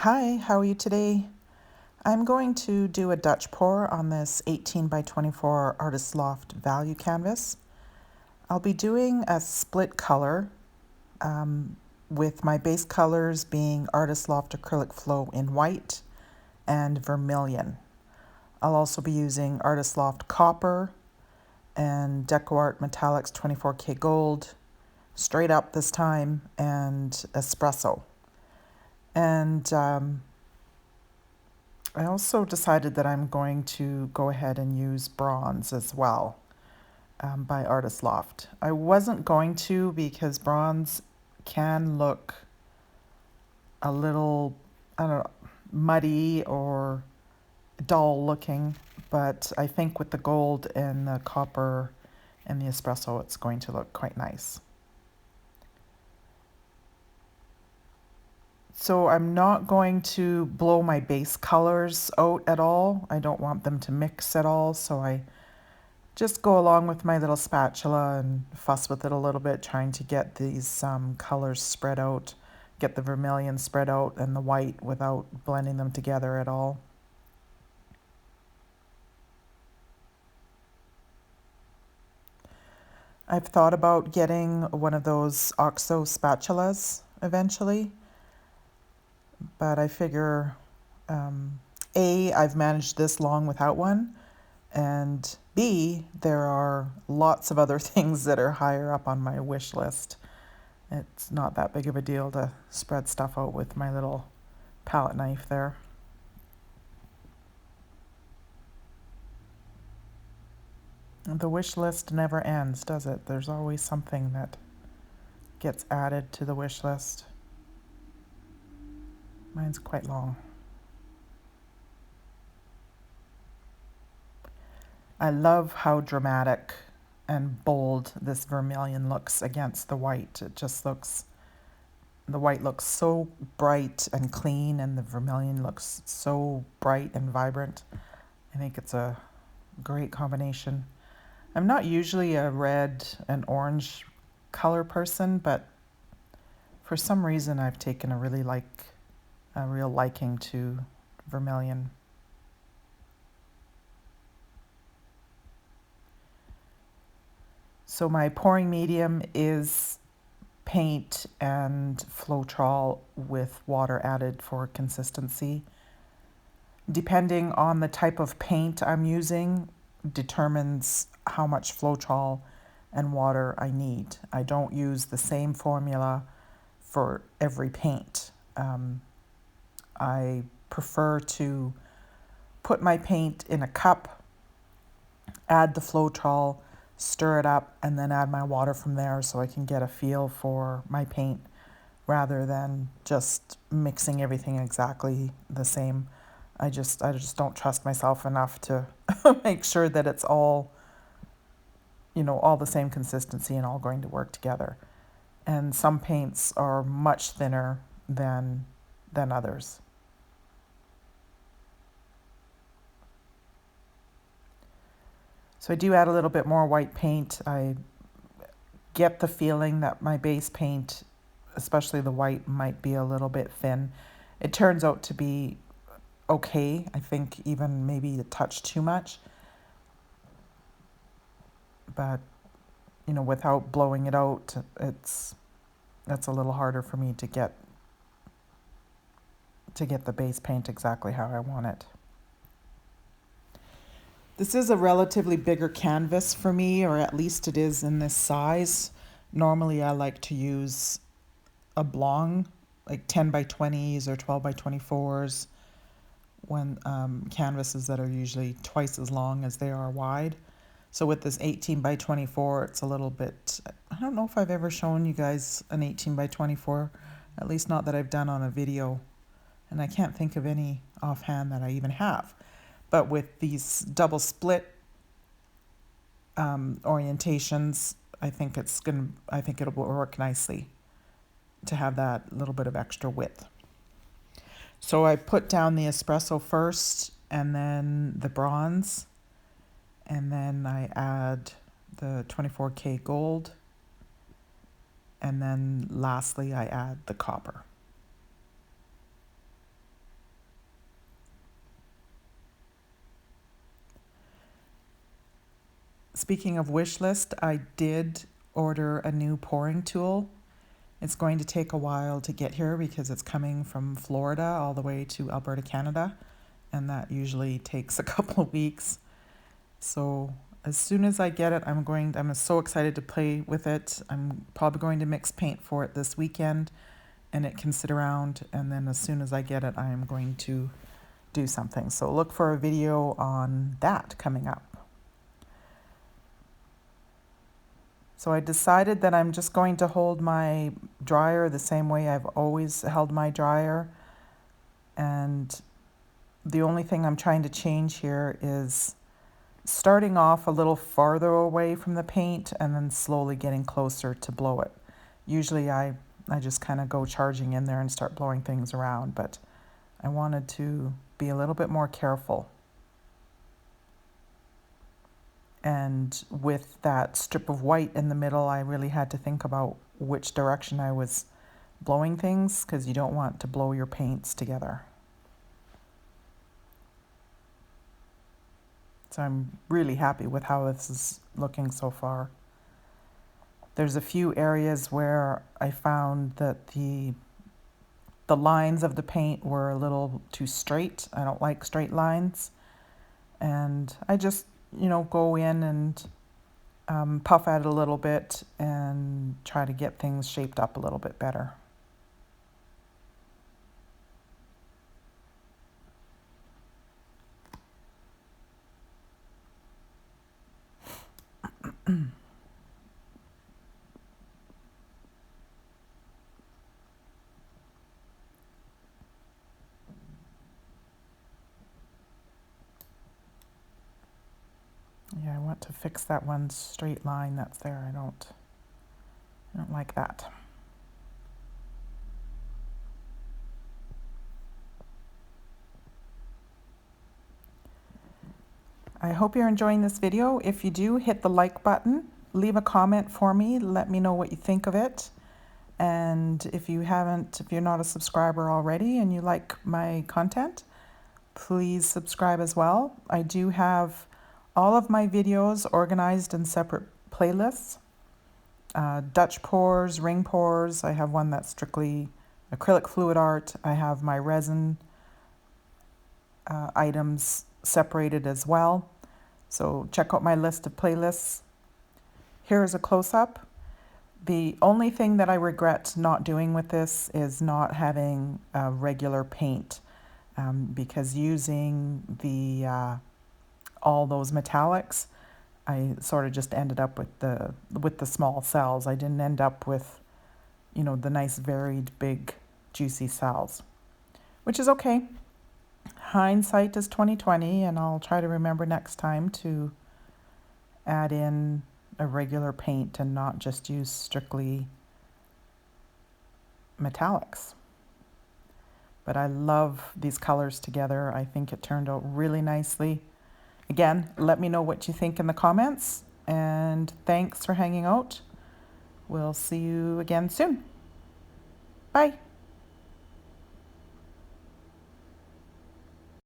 Hi, how are you today? I'm going to do a Dutch pour on this 18 by 24 Artist Loft value canvas. I'll be doing a split color with my base colors being Artist Loft Acrylic Flow in white and vermilion. I'll also be using Artist Loft Copper and DecoArt Metallics 24K Gold, straight up this time, and espresso. And I also decided that I'm going to go ahead and use bronze as well by Artist Loft. I wasn't going to because bronze can look a little, I don't know, muddy or dull looking, but I think with the gold and the copper and the espresso, it's going to look quite nice. So I'm not going to blow my base colors out at all. I don't want them to mix at all, so I just go along with my little spatula and fuss with it a little bit, trying to get these colors spread out, get the vermilion spread out and the white without blending them together at all. I've thought about getting one of those OXO spatulas eventually, but I figure I've managed this long without one, and B, there are lots of other things that are higher up on my wish list. It's not that big of a deal to spread stuff out with my little palette knife there. The wish list never ends, does it? There's always something that gets added to the wish list. Mine's quite long. I love how dramatic and bold this vermilion looks against the white. It just looks, the white looks so bright and clean, and the vermilion looks so bright and vibrant. I think it's a great combination. I'm not usually a red and orange color person, but for some reason I've taken a real liking to vermilion. So my pouring medium is paint and Floetrol with water added for consistency. Depending on the type of paint I'm using determines how much Floetrol and water I need. I don't use the same formula for every paint. I prefer to put my paint in a cup, add the Floetrol, stir it up, and then add my water from there so I can get a feel for my paint rather than just mixing everything exactly the same. I just don't trust myself enough to make sure that it's all, all the same consistency and all going to work together. And some paints are much thinner than others. So I do add a little bit more white paint. I get the feeling that my base paint, especially the white, might be a little bit thin. It turns out to be okay. I think even maybe a touch too much. But, without blowing it out, that's a little harder for me to get the base paint exactly how I want it. This is a relatively bigger canvas for me, or at least it is in this size. Normally I like to use a bling, like 10 by 20s or 12 by 24s, when canvases that are usually twice as long as they are wide. So with this 18 by 24, it's a little bit, I don't know if I've ever shown you guys an 18 by 24, at least not that I've done on a video. And I can't think of any offhand that I even have. But with these double split orientations, I think it'll work nicely to have that little bit of extra width. So I put down the espresso first, and then the bronze, and then I add the 24K gold, and then lastly I add the copper. Speaking of wish list, I did order a new pouring tool. It's going to take a while to get here because it's coming from Florida all the way to Alberta, Canada, and that usually takes a couple of weeks. So as soon as I get it, I'm so excited to play with it. I'm probably going to mix paint for it this weekend, and it can sit around, and then as soon as I get it, I am going to do something. So look for a video on that coming up. So I decided that I'm just going to hold my dryer the same way I've always held my dryer. And the only thing I'm trying to change here is starting off a little farther away from the paint and then slowly getting closer to blow it. Usually I just kind of go charging in there and start blowing things around, but I wanted to be a little bit more careful. And with that strip of white in the middle, I really had to think about which direction I was blowing things, because you don't want to blow your paints together. So I'm really happy with how this is looking so far. There's a few areas where I found that the lines of the paint were a little too straight. I don't like straight lines. And I just, go in and puff at it a little bit and try to get things shaped up a little bit better. Yeah, I want to fix that one straight line that's there. I don't like that. I hope you're enjoying this video. If you do, hit the like button, leave a comment for me, let me know what you think of it. And if you're not a subscriber already and you like my content, please subscribe as well. I do have all of my videos organized in separate playlists. Dutch pours, ring pours. I have one that's strictly acrylic fluid art. I have my resin items separated as well. So check out my list of playlists. Here is a close-up. The only thing that I regret not doing with this is not having regular paint, because using all those metallics, I sort of just ended up with the small cells. I didn't end up with, the nice varied big juicy cells, which is okay. Hindsight is 20/20, and I'll try to remember next time to add in a regular paint and not just use strictly metallics. But I love these colors together. I think it turned out really nicely. Again, let me know what you think in the comments, and thanks for hanging out. We'll see you again soon. Bye.